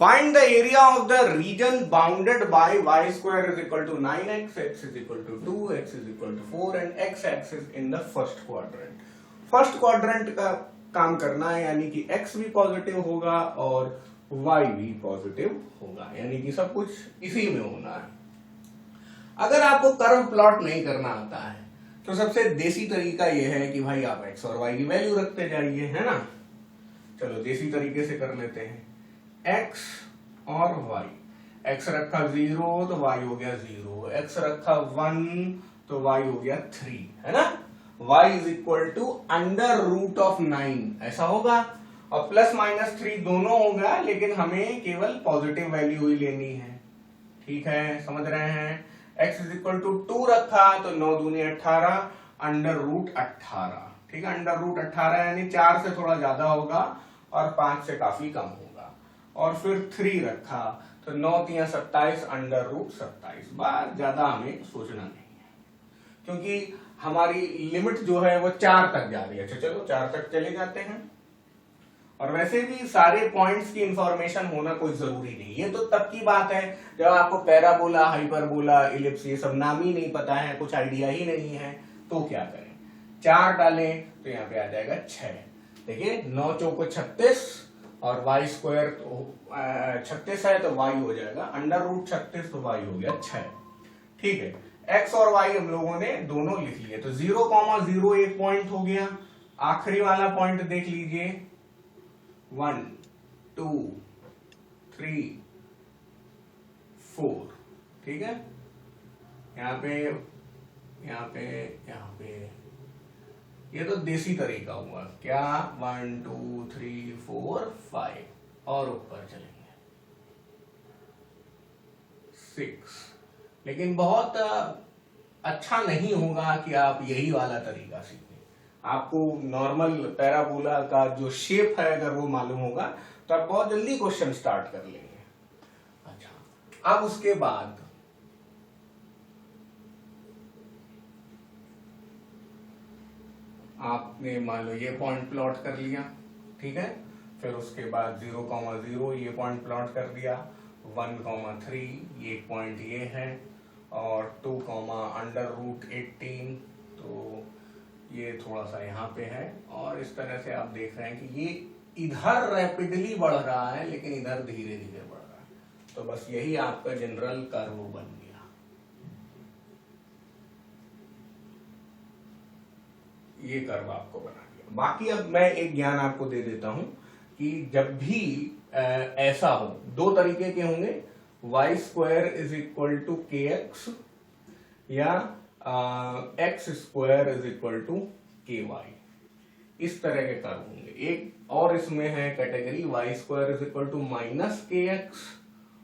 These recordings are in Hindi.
Find the area of the region bounded by y square is equal to 9x, x is equal to 2, x is equal to 4 and x axis in the first quadrant. First quadrant का काम करना है, यानी कि x भी पॉजिटिव होगा और y भी पॉजिटिव होगा, यानी कि सब कुछ इसी में होना है। अगर आपको कर्व प्लॉट नहीं करना आता है तो सबसे देसी तरीका यह है कि भाई आप x और y की वैल्यू रखते जाइए, है ना। चलो देसी तरीके से कर लेते हैं। x और y, x रखा 0 तो y हो गया 0, x रखा 1 तो y हो गया 3, है ना। y is equal to under root of 9 ऐसा होगा, और प्लस माइनस 3 दोनों होगा, लेकिन हमें केवल पॉजिटिव वैल्यू ही लेनी है। ठीक है, समझ रहे हैं। x इज इक्वल टू 2 रखा तो 9 दूनी 18 अंडर रूट 18, ठीक है। अंडर रूट 18 यानी 4 से थोड़ा ज्यादा होगा और 5 से काफी कम होगा। और फिर 3 रखा तो 9 3 27 अंडर रूट 27। बार ज्यादा हमें सोचना नहीं है, क्योंकि हमारी लिमिट जो है वो 4 तक जा रही है। अच्छा चलो 4 तक चले जाते हैं। और वैसे भी सारे पॉइंट्स की इंफॉर्मेशन होना कोई जरूरी नहीं, ये तो तब की बात है जब आपको पैराबोला, हाइपरबोला, इलिप्स ये सब नाम ही नहीं पता है, कुछ आइडिया ही नहीं है, तो क्या करें। 4 डालें तो यहाँ पे आ जाएगा 6। देखिए 9 चौको 36 और y स्क्वायर तो 36 है तो y हो जाएगा अंडर रूट 36 तो y हो गया 6। ठीक है, x और y हम लोगों ने दोनों लिख लिए, तो 0,0 एक पॉइंट हो गया। आखिरी वाला पॉइंट देख लीजिए, 1 2 3 4, ठीक है। यहाँ पे यहाँ पे यहाँ पे ये तो देसी तरीका हुआ क्या, 1 2 3 4 5 और ऊपर चलेंगे 6। लेकिन बहुत अच्छा नहीं होगा कि आप यही वाला तरीका सीखें। आपको नॉर्मल पैराबोला का जो शेप है अगर वो मालूम होगा तो आप बहुत जल्दी क्वेश्चन स्टार्ट कर लेंगे। अच्छा, अब उसके बाद आपने मान लो ये पॉइंट प्लॉट कर लिया, ठीक है। फिर उसके बाद 0,0 ये पॉइंट प्लॉट कर दिया, 1,3 ये पॉइंट ये है, और 2, अंडर रूट 18 तो ये थोड़ा सा यहाँ पे है। और इस तरह से आप देख रहे हैं कि ये इधर रैपिडली बढ़ रहा है लेकिन इधर धीरे धीरे बढ़ रहा है। तो बस यही आपका जनरल कर्व बन गया। ये कर्व आपको बना दिया। बाकी अब मैं एक ज्ञान आपको दे देता हूं कि जब भी ऐसा हो, दो तरीके के होंगे, y square is equal to k x या x square is equal to k y, इस तरह के कर्व होंगे। एक और इसमें है category y square is equal to minus k x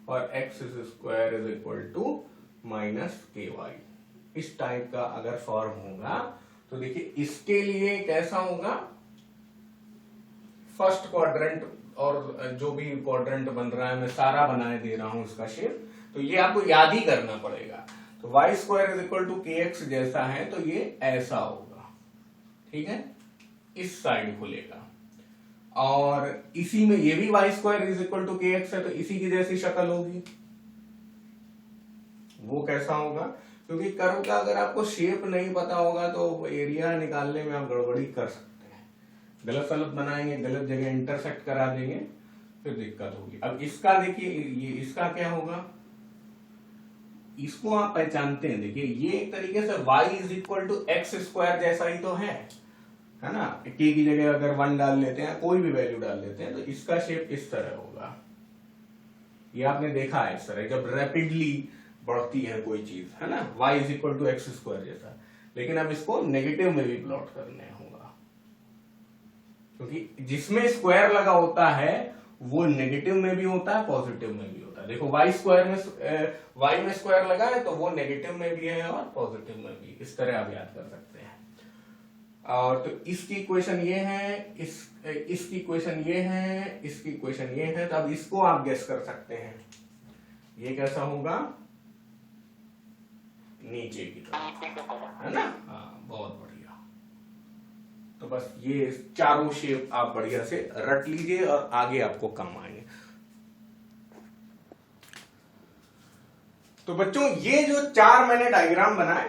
और x square is equal to minus k y. इस टाइप का अगर फॉर्म होगा तो देखिए इसके लिए कैसा होगा, फर्स्ट क्वाड्रेंट और जो भी क्वाड्रेंट बन रहा है मैं सारा बनाए दे रहा हूं इसका शेप, तो ये आपको याद ही करना पड़ेगा। तो y square is equal to k x जैसा है तो ये ऐसा होगा, ठीक है, इस साइड खुलेगा। और इसी में ये भी y square is equal to k x है तो इसी की जैसी शक्ल होगी। वो कैसा होगा, क्योंकि कर्व का अगर आपको शेप नहीं पता होगा तो एरिया निकालने में आप गड़बड़ी कर सकते हैं, गलत सलत बनाएंगे, गलत जगह इंटरसेक्ट करा देंगे, फिर दिक्कत होगी। अब इसका देखिए, ये इसका क्या होगा, इसको आप पहचानते हैं। देखिए ये एक तरीके से y is equal to x square जैसा ही तो है ना। k की जगह अगर 1 डाल लेते हैं, कोई भी वैल्यू डाल लेते हैं, तो इसका शेप इस तरह होगा। ये आपने देखा है इस तरह जब रैपिडली बढ़ती है कोई चीज, है ना, y is equal to x square जैसा। लेकिन अब इसको नेगेटिव में भी प्लॉट करने होगा, क्योंकि जिसमें स्क्वायर लगा होता है वो नेगेटिव में भी होता है, पॉजिटिव में भी होता है। देखो y स्क्वायर में y में स्क्वायर लगा है तो वो नेगेटिव में भी है और पॉजिटिव में भी। इस तरह आप याद कर सकते हैं। और तो इसकी इक्वेशन ये है, इसकी इक्वेशन ये है, इसकी इक्वेशन ये है। तो अब इसको आप गेस कर सकते हैं ये कैसा होगा, नीचे की तरफ, है ना। हाँ, बहुत बढ़िया। तो बस ये चारों शेप आप बढ़िया से रट लीजिए और आगे आपको काम आएंगे। तो बच्चों ये जो चार मैंने डायग्राम बनाए,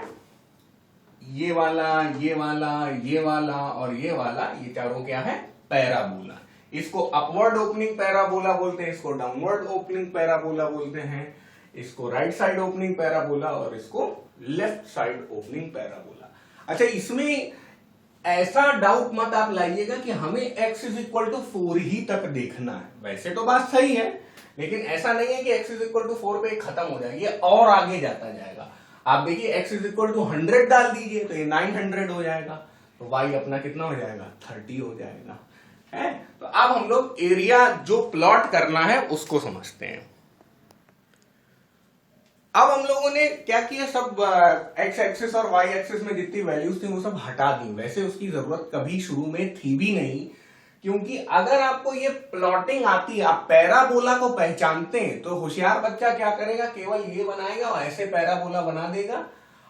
ये वाला, ये वाला, ये वाला और ये वाला, ये चारों क्या है? पैराबोला। इसको अपवर्ड ओपनिंग पैराबोला बोलते हैं, इसको डाउनवर्ड ओपनिंग पैराबोला बोलते हैं, इसको राइट साइड ओपनिंग पैराबोला और इसको लेफ्ट साइड ओपनिंग पैराबोला। अच्छा, इसमें ऐसा डाउट मत आप लाइएगा कि हमें x इज इक्वल टू 4 ही तक देखना है। वैसे तो बात सही है, लेकिन ऐसा नहीं है कि x इज इक्वल टू 4 पे खत्म हो जाएगा, ये और आगे जाता जाएगा। आप देखिए x इज इक्वल टू 100 डाल दीजिए तो ये 900 हो जाएगा, तो y अपना कितना हो जाएगा? 30 हो जाएगा है। तो अब हम लोग एरिया जो प्लॉट करना है उसको समझते हैं। अब हम लोगों ने क्या किया, सब x एक्सिस और y एक्सिस में जितनी वैल्यूज थी वो सब हटा दी। वैसे उसकी जरूरत कभी शुरू में थी भी नहीं, क्योंकि अगर आपको ये प्लॉटिंग आती है, आप पैराबोला को पहचानते हैं, तो होशियार बच्चा क्या करेगा, केवल ये बनाएगा और ऐसे पैराबोला बना देगा,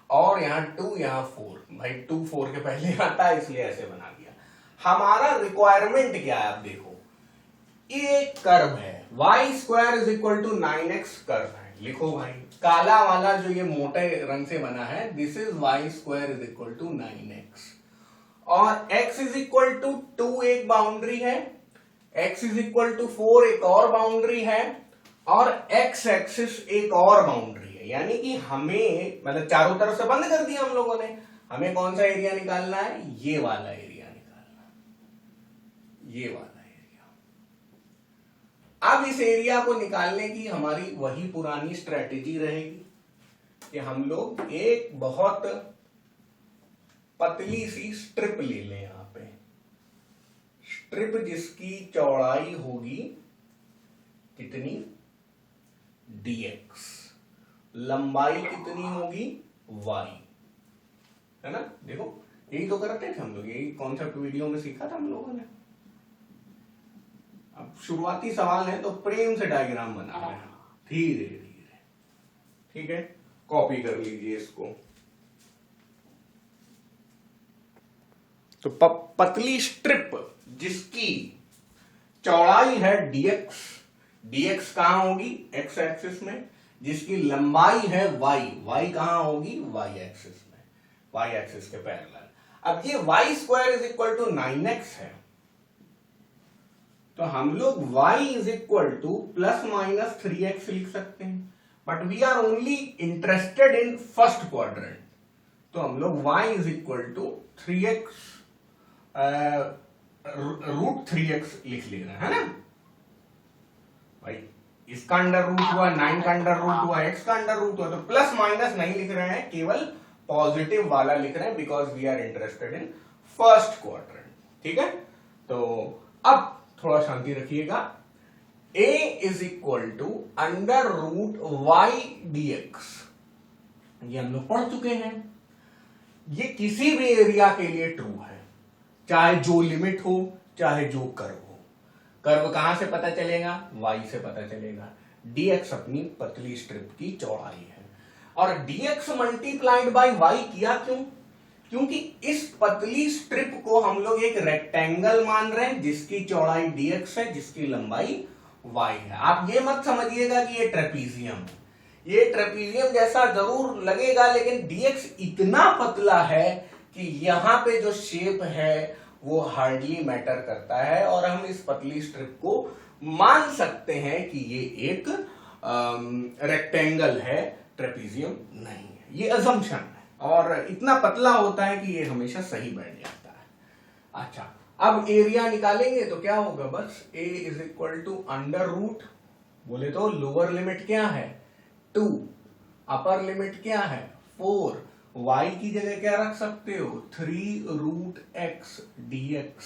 और यहाँ 2 यहाँ 4, भाई 2 4 के पहले आता है इसलिए ऐसे बना दिया। हमारा रिक्वायरमेंट क्या है? आप देखो, ये कर्व है y square is equal to 9x curve है। लिखो भाई, काला वाला जो ये मोटे रंग से बना है, this is y square is equal to 9x, और x इज इक्वल टू 2 एक बाउंड्री है, x इज इक्वल टू 4 एक और बाउंड्री है, और x एक्सिस एक और बाउंड्री है। यानी कि हमें, मतलब चारों तरफ से बंद कर दिया हम लोगों ने, हमें कौन सा एरिया निकालना है? ये वाला एरिया निकालना, ये वाला एरिया। अब इस एरिया को निकालने की हमारी वही पुरानी स्ट्रेटेजी रहेगी कि हम लोग एक बहुत पतली सी स्ट्रिप ले लें, यहां पे स्ट्रिप जिसकी चौड़ाई होगी कितनी? dx, लंबाई कितनी होगी? y, है ना। देखो, यही तो करते थे हम लोग, यही कॉन्सेप्ट वीडियो में सीखा था हम लोगों ने। अब शुरुआती सवाल है तो प्रेम से डायग्राम बना रहे हैं, धीरे धीरे, ठीक है। कॉपी कर लीजिए इसको। तो पतली स्ट्रिप जिसकी चौड़ाई है dx, dx कहां होगी? x एक्सिस में, जिसकी लंबाई है y, y कहां होगी? y एक्सिस में, y एक्सिस के पैरेलल। अब ये y square is equal to 9x है, तो हम लोग y is equal to plus minus 3x लिख सकते हैं, but we are only interested in first quadrant, तो हम लोग y is equal to 3x root 3x लिख ले रहे हैं, है ना भाई। इसका अंडर रूट हुआ, 9 का अंडर रूट हुआ, x का अंडर रूट हुआ, तो प्लस माइनस नहीं लिख रहे हैं, केवल पॉजिटिव वाला लिख रहे हैं, because we are interested in first quadrant, ठीक है। तो अब थोड़ा शांति रखिएगा। a is equal to under root y dx, ये हम लोग पढ़ चुके हैं। ये किसी भी एरिया के लिए ट्रू है, चाहे जो लिमिट हो, चाहे जो कर्व हो। कर्व कहां से पता चलेगा? y से पता चलेगा। dx अपनी पतली स्ट्रिप की चौड़ाई है, और dx मल्टीप्लाइड बाय y किया क्यों? क्योंकि इस पतली स्ट्रिप को हम लोग एक रेक्टेंगल मान रहे हैं जिसकी चौड़ाई dx है, जिसकी लंबाई y है। आप ये मत समझिएगा कि ये ट्रेपीजियम है, ये ट्रेपीजियम जैसा जरूर लगेगा, लेकिन dx इतना पतला है कि यहां पे जो शेप है वो हार्डली मैटर करता है, और हम इस पतली स्ट्रिप को मान सकते हैं कि ये एक रेक्टेंगल है, ट्रेपीजियम नहीं है। ये अजम्पशन है, और इतना पतला होता है कि ये हमेशा सही बैठ जाता है। अच्छा, अब एरिया निकालेंगे तो क्या होगा? बस a is equal to under root, बोले तो लोअर लिमिट क्या है? 2, अपर लिमिट क्या है? 4, y की जगह क्या रख सकते हो? 3 रूट x dx।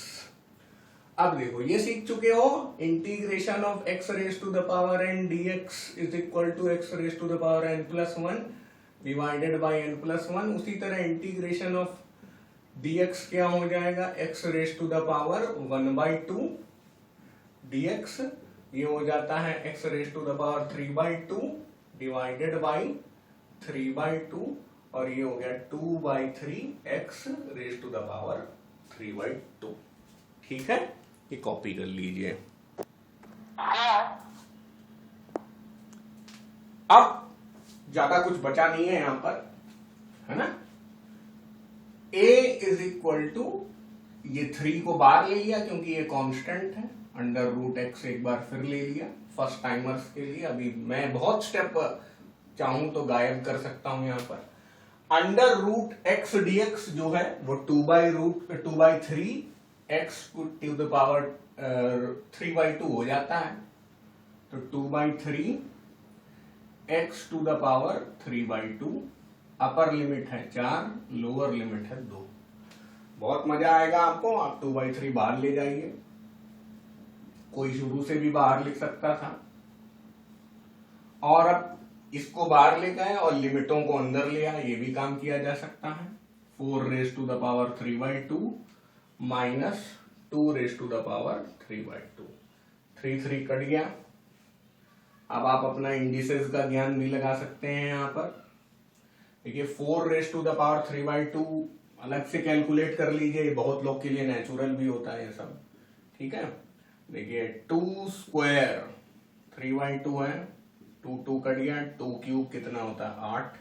अब देखो, ये सीख चुके हो, integration of x raise to the power n dx is equal to x raise to the power n plus 1 divided by n plus 1। उसी तरह इंटीग्रेशन ऑफ dx क्या हो जाएगा? x raise to the power 1/2 dx, ये हो जाता है x raise to the power 3/2 divided by 3/2, और ये हो गया 2/3 x raise to the power 3/2। ठीक है, ये कॉपी कर लीजिए। अब ज्यादा कुछ बचा नहीं है यहां पर, है ना। a इज इक्वल टू, ये 3 को बाहर ले लिया क्योंकि ये कांस्टेंट है, अंडर रूट एक्स एक बार फिर ले लिया फर्स्ट टाइमर्स के लिए। अभी मैं बहुत स्टेप चाहूं तो गायब कर सकता हूं यहां पर। अंडर रूट एक्स डीएक्स जो है वो 2/3 एक्स टू द पावर 3/2 हो जाता है। तो 2/3 x to the power 3/2, upper limit है 4, लोअर लिमिट है 2। बहुत मजा आएगा आपको, आप 2/3 बाहर ले जाइए, कोई शुरू से भी बाहर लिख सकता था। और अब इसको बाहर ले गए और लिमिटों को अंदर ले आए, ये भी काम किया जा सकता है। 4 raise to the power 3/2 minus 2 raise to the power 3/2, 3 cut गया। अब आप अपना इंडिसेस का ज्ञान भी लगा सकते हैं यहां पर। देखिए 4 रेज टू द पावर 3/2 अलग से कैलकुलेट कर लीजिए, बहुत लोग के लिए नेचुरल भी होता है ये सब, ठीक है। देखिए 2 स्क्वायर 3/2 है, 2 कट गया, 2 क्यूब कितना होता है 8,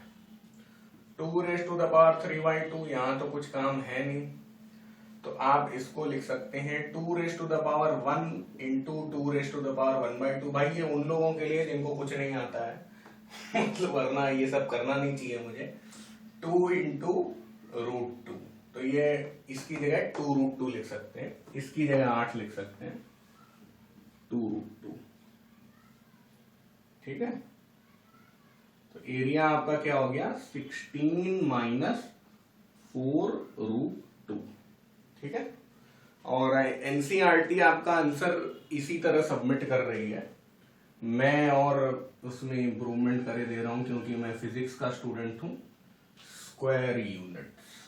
2 रेज टू द पावर 3/2, यहां तो कुछ काम है नहीं, तो आप इसको लिख सकते हैं 2 raise to the power 1 into 2 raise to the power 1/2। भाई ये उन लोगों के लिए जिनको कुछ नहीं आता है मतलब वरना ये सब करना नहीं चाहिए मुझे। 2 इंटू √2, तो ये इसकी जगह 2√2 लिख सकते हैं, इसकी जगह 8 लिख सकते हैं, 2√2, ठीक है। तो एरिया आपका क्या हो गया 16 माइनस 4√2, ठीक है। और एनसीईआरटी आपका आंसर इसी तरह सबमिट कर रही है, मैं और उसमें इंप्रूवमेंट करे दे रहा हूं क्योंकि मैं फिजिक्स का स्टूडेंट हूं। Square units